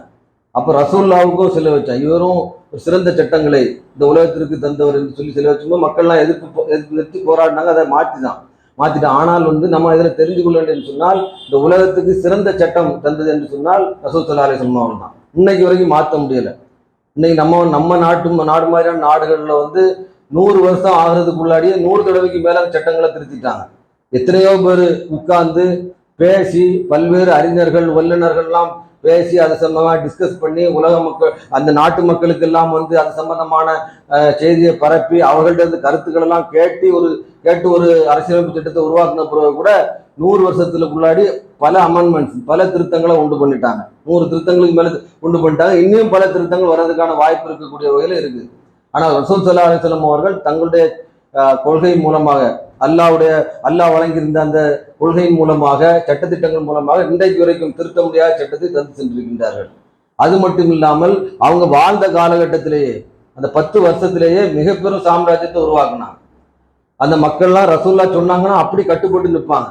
அப்போ ரசூலுல்லாவுக்கும் சிலை வச்சாங்க. இவரும் சிறந்த சட்டங்களை இந்த உலகத்திற்கு தந்தவர் என்று சொல்லி சிலை வச்சும்போது மக்கள்லாம் எதிர்த்து போராடினாங்க. அதை மாற்றிட்டான். ஆனால் நம்ம இதில் தெரிந்து கொள்ள வேண்டும் சொன்னால், இந்த உலகத்துக்கு சிறந்த சட்டம் தந்தது என்று சொன்னால் ரசூல் ஸல்லல்லாஹு அலைஹி வஸல்லம் அவர்கள் தான். இன்னைக்கு வரைக்கும் மாற்ற முடியல. இன்னைக்கு நம்ம நாடு மாதிரியான நாடுகளில் 100 வருஷம் ஆகிறதுக்குள்ளாடியே 100 தடவைக்கு மேல சட்டங்களை திருத்திட்டாங்க. எத்தனையோ பேர் உட்கார்ந்து பேசி, பல்வேறு அறிஞர்கள் வல்லுநர்கள்லாம் பேசி அதை சம்பந்தமாக டிஸ்கஸ் பண்ணி உலக மக்கள், அந்த நாட்டு மக்களுக்கு எல்லாம் அது சம்பந்தமான செய்தியை பரப்பி அவர்கள்ட்ட கருத்துக்கள் எல்லாம் கேட்டு ஒரு அரசியலமைப்பு திட்டத்தை உருவாக்கின பிறகு கூட 100 வருஷத்துக்குள்ளாடி பல அமெண்ட்மெண்ட்ஸ், பல திருத்தங்களை உண்டு பண்ணிட்டாங்க. 100 திருத்தங்களுக்கு மேல உண்டு பண்ணிட்டாங்க. இன்னும் பல திருத்தங்கள் வர்றதுக்கான வாய்ப்பு இருக்கக்கூடிய வகையில் இருக்குது. ஆனால் ரசூல் ஸல்லல்லாஹு அலைஹி வஸல்லம் அவர்கள் தங்களுடைய கொள்கை மூலமாக, அல்லாஹ் வழங்கியிருந்த அந்த கொள்கையின் மூலமாக, சட்டத்திட்டங்கள் மூலமாக இன்றைக்கு வரைக்கும் திருத்த முடியாத சட்டத்தை தந்து சென்றிருக்கின்றார்கள். அது மட்டும் இல்லாமல் அவங்க வாழ்ந்த காலகட்டத்திலேயே அந்த 10 வருஷத்திலேயே மிக பெரும் சாம்ராஜ்யத்தை உருவாக்குனாங்க. அந்த மக்கள்லாம் ரசூல்லா சொன்னாங்கன்னா அப்படி கட்டுப்பட்டு நிற்பாங்க.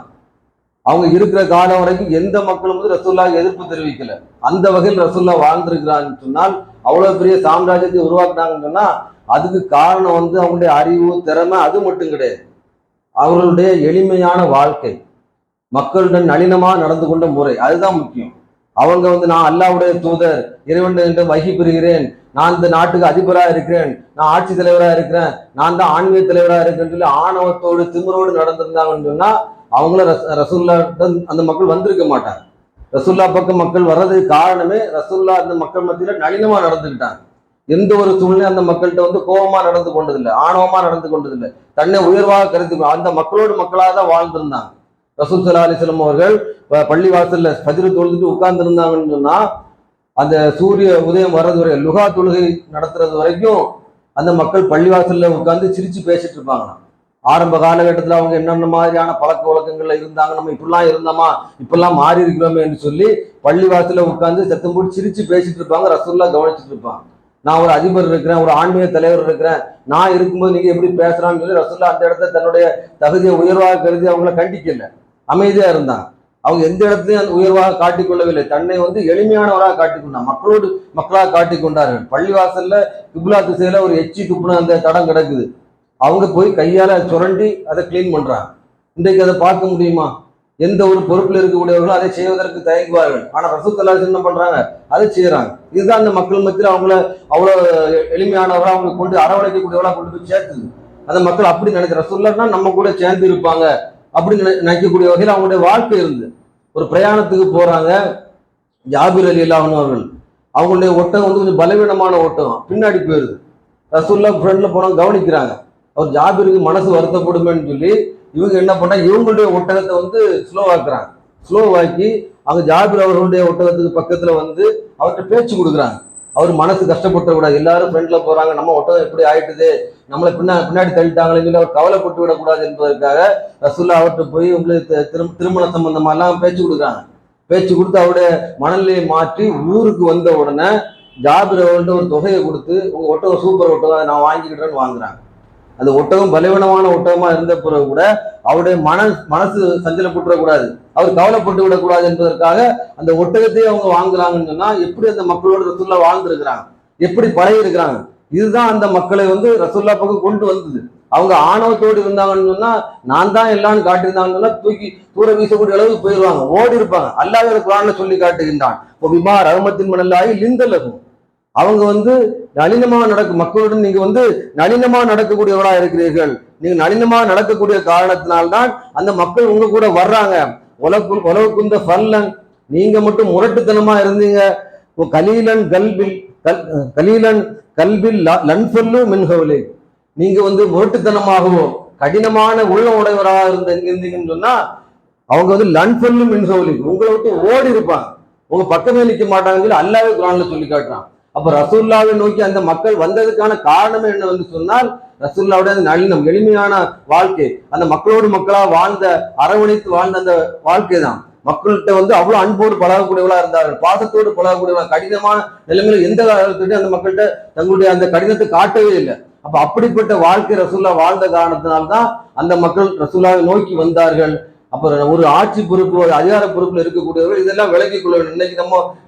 அவங்க இருக்கிற காலம் வரைக்கும் எந்த மக்களும் ரசூல்லாவுக்கு எதிர்ப்பு தெரிவிக்கல. அந்த வகையில் ரசூல்லா வாழ்ந்திருக்கிறான்னு சொன்னால், அவ்வளவு பெரிய சாம்ராஜ்யத்தை உருவாக்குனாங்கன்னு சொன்னா அதுக்கு காரணம் அவங்களுடைய அறிவு, திறமை அது மட்டும் கிடையாது. அவர்களுடைய எளிமையான வாழ்க்கை, மக்களுடன் நளினமாக நடந்து கொண்ட முறை, அதுதான் முக்கியம். அவங்க நான் அல்லாஹ்வுடைய தூதர், இறைவன் வகி பெறுகிறேன், நான் இந்த நாட்டுக்கு அதிபராக இருக்கிறேன், நான் ஆட்சி தலைவராக இருக்கிறேன், நான் தான் ஆன்மீக தலைவராக இருக்கிறேன்னு சொல்லி ஆணவத்தோடு திமிரோடு நடந்திருந்தாங்கன்னு சொன்னா அவங்கள ரசூல்லா அந்த மக்கள் வந்திருக்க மாட்டாங்க. ரசூல்லா பக்கம் மக்கள் வர்றதுக்கு காரணமே ரசூல்லா அந்த மக்கள் மத்தியில நளினமா நடந்துக்கிட்டாங்க. எந்த ஒரு சூழ்நிலை அந்த மக்கள்கிட்ட கோபமா நடந்து கொண்டதில்லை, ஆணவமா நடந்து கொண்டதில்லை, தன்னை உயர்வாக கருத்து அந்த மக்களோடு மக்களாக தான் வாழ்ந்திருந்தாங்க. ரசூல் ஸல்லல்லாஹு அலைஹி வஸல்லம் அவர்கள் பள்ளி வாசல்ல ஃபஜ்ர் தொழுதுட்டு உட்கார்ந்து இருந்தாங்கன்னு சொன்னா, அந்த சூரிய உதயம் வர்றது வரை, லுகா தொழுகை நடத்துறது வரைக்கும் அந்த மக்கள் பள்ளிவாசல்ல உட்கார்ந்து சிரிச்சு பேசிட்டு இருப்பாங்க. ஆரம்ப காலகட்டத்தில் அவங்க என்னென்ன மாதிரியான பழக்க வழக்கங்கள்ல இருந்தாங்க, நம்ம இப்படிலாம் இருந்தோமா, இப்பெல்லாம் மாறி இருக்கிறோமே என்று சொல்லி பள்ளிவாசல்ல உட்கார்ந்து சத்தம் போட்டு சிரிச்சு பேசிட்டு இருப்பாங்க. ரசூலுல்லாஹ் கவனிச்சுட்டு இருப்பாங்க. நான் ஒரு அதிபர் இருக்கிறேன், ஒரு ஆன்மீக தலைவர் இருக்கிறேன், நான் இருக்கும்போது நீங்க எப்படி பேசுறான்னு சொல்லி ரசூல்லா அந்த இடத்துல தன்னுடைய தகுதியை உயர்வாக கருதி அவங்கள கண்டிக்கல, அமைதியா இருந்தாங்க. அவங்க எந்த இடத்துலையும் அந்த உயர்வாக காட்டிக்கொள்ளவில்லை, தன்னை வந்து எளிமையானவராக காட்டிக்கொண்டார், மக்களோடு மக்களாக காட்டிக்கொண்டார்கள். பள்ளிவாசல்ல கிப்லா திசையில ஒரு எச்சி துப்புன அந்த தடம் கிடக்குது, அவங்க போய் கையால சுரண்டி அதை கிளீன் பண்றாங்க. இன்றைக்கு அதை பார்க்க முடியுமா? எந்த ஒரு பொறுப்பில் இருக்கக்கூடியவர்களும் அதை செய்வதற்கு தயங்குவார்கள். ஆனா ரசூல் ஸல்லல்லாஹு என்ன பண்றாங்க? அதை செய்யறாங்க. இதுதான் அந்த மக்கள் மத்தியில் அவங்கள அவ்வளவு எளிமையானவர்களா அவங்க கொண்டு அரவணைக்கக்கூடியவர்களா கொண்டு போய் சேர்த்துது. அந்த மக்கள் அப்படி நினைக்கிற ரசூலுல்லாஹ்னா நம்ம கூட சேர்ந்து இருப்பாங்க அப்படின்னு நினைக்கக்கூடிய வகையில் அவங்களுடைய வாழ்க்கை இருந்து. ஒரு பிரயாணத்துக்கு போறாங்க, ஜாபிர் ரலியல்லாஹு அன்ஹு அவர்கள், அவங்களுடைய ஒட்டகம் வந்து கொஞ்சம் பலவீனமான ஒட்டகம், பின்னாடி போயிருது. ரசூலுல்லாஹ் ஃப்ரெண்ட்ல போனவங்க கவனிக்கிறாங்க, அவர் ஜாபிருக்கு மனசு வருத்தப்படுமேன்னு சொல்லி இவங்க என்ன பண்ணாங்க, இவங்களுடைய ஒட்டகத்தை வந்து ஸ்லோவாக்குறாங்க. ஸ்லோவாக்கி அவங்க ஜாபிர் அவர்களுடைய ஒட்டகத்துக்கு பக்கத்துல வந்து அவர்கிட்ட பேச்சு கொடுக்குறாங்க. அவர் மனசு கஷ்டப்பட கூடாது, எல்லாரும் ஃப்ரெண்ட்ல போறாங்க, நம்ம ஒட்டகம் எப்படி ஆயிட்டுது, நம்மளை பின்னாடி தள்ளிட்டாங்களே சொல்லி அவர் கவலைப்பட்டு விடக்கூடாது என்பதற்காக ரசூல்லா அவர்கிட்ட போய் உங்களுக்கு திருமண சம்பந்தமா எல்லாம் பேச்சு கொடுக்குறாங்க. பேச்சு கொடுத்து அவருடைய மனநிலையை மாற்றி ஊருக்கு வந்த உடனே ஜாபிர் அவர்கள்ட்ட ஒரு தொகையை கொடுத்து, உங்க ஒட்டகம் சூப்பர் ஒட்டகம், அதை நான் வாங்கிக்கிட்டேன்னு வாங்குறாங்க. அந்த ஒட்டகம் பலவீனமான ஒட்டகமா இருந்த பிறகு கூட அவருடைய மனசு சஞ்சலப்பட்டுவிடக்கூடாது, அவர் கவலைப்பட்டு விடக்கூடாது என்பதற்காக அந்த ஒட்டகத்தையே அவங்க வாங்குறாங்கன்னு சொன்னா எப்படி அந்த மக்களோட ரசூல்லா வாழ்ந்துருக்கிறாங்க, எப்படி பழகி இருக்கிறாங்க. இதுதான் அந்த மக்களை வந்து ரசூல்லா பக்கம் கொண்டு வந்தது. அவங்க ஆணவத்தோடு இருந்தாங்கன்னு சொன்னா, நான் தான் எல்லாரும் காட்டியிருந்தாங்கன்னு சொன்னா தூக்கி தூர வீசக்கூடிய அளவுக்கு போயிடுவாங்க, ஓடி இருப்பாங்க. அல்லாஹ் குர்ஆன்ல சொல்லி காட்டுகின்றான், பிமா ரஹ்மத்தின் மினல்லாஹி லிந்தலஹும், அவங்க வந்து நளினமா மக்களுடன் நீங்க வந்து நளினமா நடக்கக்கூடியவரா இருக்கிறீர்கள், நீங்க நளினமா நடக்கக்கூடிய காரணத்தினால்தான் அந்த மக்கள் உங்க கூட வர்றாங்க. உலகுந்த ஃபல்லன், நீங்க மட்டும் முரட்டுத்தனமா இருந்தீங்க, கலீலன் கல்பில் கலீலன் கல்பில் லன்ஃபல்லு மின்ஹவுலே, நீங்க வந்து முரட்டுத்தனமாகவோ கடினமான உள்ள உடையவராக இருந்தீங்கன்னு சொன்னா அவங்க வந்து லன்ஃபல்லு மின்ஹவுலே, உங்களை விட்டு ஓடி இருப்பாங்க, உங்க பக்கமே நிற்க மாட்டாங்கன்னு சொல்லி அல்லாஹ்வே குர்ஆன்ல சொல்லி காட்டுறான். அப்ப ரசூலுல்லாவை நோக்கி அந்த மக்கள் வந்ததுக்கான காரணம் என்ன வந்து சொன்னால், ரசூலுல்லாவுடைய அந்த நளினம் எளிமையான வாழ்க்கை, அந்த மக்களோடு மக்களா வாழ்ந்த அரவணைத்து வாழ்ந்த அந்த வாழ்க்கை தான். மக்கள்கிட்ட வந்து அவ்வளவு அன்போடு பழகக்கூடியவளா இருந்தார்கள், பாசத்தோடு பழகக்கூடியவளா. கடினமான நிலைமையில எந்த காலத்துட்டு அந்த மக்கள்கிட்ட தங்களுடைய அந்த கடினத்தை காட்டவே இல்லை. அப்ப அப்படிப்பட்ட வாழ்க்கை ரசூல்லா வாழ்ந்த காரணத்தினால்தான் அந்த மக்கள் ரசூலுல்லாவை நோக்கி வந்தார்கள். அப்புறம் ஒரு ஆட்சி பொறுப்பு, ஒரு அதிகார பொறுப்புல இருக்கக்கூடியவர்கள் இதெல்லாம் விலகிக் கொள்ள வேண்டும். இன்னைக்கு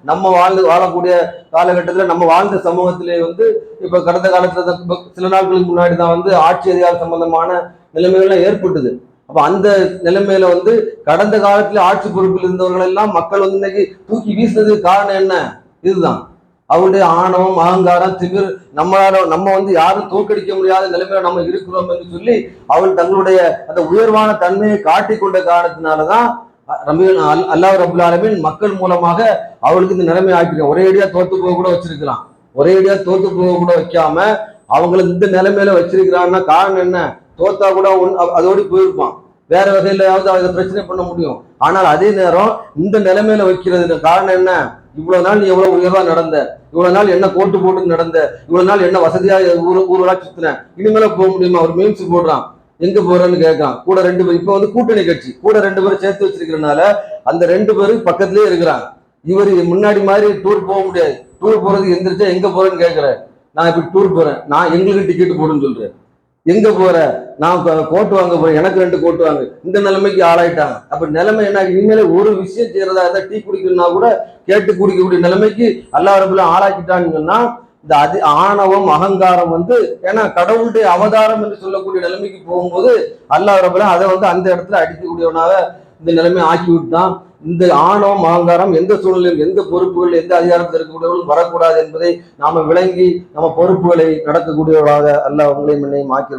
நம்ம வாழக்கூடிய காலகட்டத்தில் நம்ம வாழ்ந்த சமூகத்திலே வந்து இப்ப கடந்த காலத்துல சில நாட்களுக்கு முன்னாடி தான் வந்து ஆட்சி அதிகார சம்பந்தமான நிலைமைகள்லாம் ஏற்பட்டது. அப்ப அந்த நிலைமையில வந்து கடந்த காலத்துல ஆட்சி பொறுப்பில் இருந்தவர்கள் எல்லாம் மக்கள் வந்து இன்னைக்கு தூக்கி வீசுனதுக்கு காரணம் என்ன? இதுதான் அவருடைய ஆணவம், அகங்காரம், திமிர், நம்ம வந்து யாரும் தோற்கடிக்க முடியாத நிலைமையில நம்ம இருக்கிறோம் என்று சொல்லி அவள் தங்களுடைய அந்த உயர்வான தன்மையை காட்டிக்கொண்ட காரணத்தினாலதான் அல்லாஹ் ரப்புல் ஆலமீன் மக்கள் மூலமாக அவளுக்கு இந்த நிலைமை ஆக்கிருக்கான். ஒரேடியா தோத்து போக கூட வச்சிருக்கலாம், ஒரேடியா தோத்து போக கூட வைக்காம அவங்களுக்கு இந்த நிலைமையில வச்சிருக்கிறான்னா காரணம் என்ன? தோத்தா கூட அதோடு போயிருப்பான், வேற வகையிலாவது அதை பிரச்சனை பண்ண முடியும். ஆனால் அதே நேரம் இந்த நிலைமையில வைக்கிறது காரணம் என்ன? இவ்வளவு நாள் நீ எவ்வளவு உயர்வா நடந்த, இவ்வளவு நாள் என்ன கோட்டு போட்டு நடந்த, இவ்வளவு நாள் என்ன வசதியா ஊரா சுத்தின, இனிமேல போக முடியுமா? ஒரு மீம்ஸ் போடுறான், எங்க போறேன்னு கேட்கான். கூட 2 பேர், இப்ப வந்து கூட்டணி கட்சி கூட 2 பேரும் சேர்த்து வச்சிருக்கிறதுனால அந்த 2 பேரும் பக்கத்திலேயே இருக்கிறாங்க. இவர் முன்னாடி மாதிரி டூர் போக முடியாது, டூர் போறதுக்கு எந்திரிச்சா எங்க போறேன்னு கேட்கிறேன். நான் இப்ப டூர் போறேன், நான் எங்களுக்கு டிக்கெட் போடுன்னு சொல்றேன். எங்க போற? நான் கோட்டு வாங்க போறேன், எனக்கு 2 கோட்டு வாங்க. இந்த நிலைமைக்கு ஆளாயிட்டாங்க. அப்ப நிலைமை என்ன? இனிமேல ஒரு விஷயம் செய்யறதா இருந்தா டீ குடிக்கணும்னா கூட கேட்டு குடிக்கக்கூடிய நிலைமைக்கு அல்லாஹ் ரப்புல் ஆளாக்கிட்டான்னு சொன்னா, இந்த ஆணவம், அகங்காரம் வந்து ஏன்னா கடவுளுடைய அவதாரம் என்று சொல்லக்கூடிய நிலைமைக்கு போகும்போது அல்லாஹ் ரப்புல் அதை வந்து அந்த இடத்துல அடிக்கக்கூடியவனாக இந்த நிலைமை ஆக்கி விட்டான். இந்த ஆணவம், அகங்காரம் எந்த சூழ்நிலையும், எந்த பொறுப்புகள், எந்த அதிகாரத்தில் இருக்கக்கூடியவர்களும் வரக்கூடாது என்பதை நாம விளங்கி நம்ம பொறுப்புகளை நடக்கக்கூடியவர்களாக அல்லாஹ் உங்களையும் என்னையும் ஆக்கி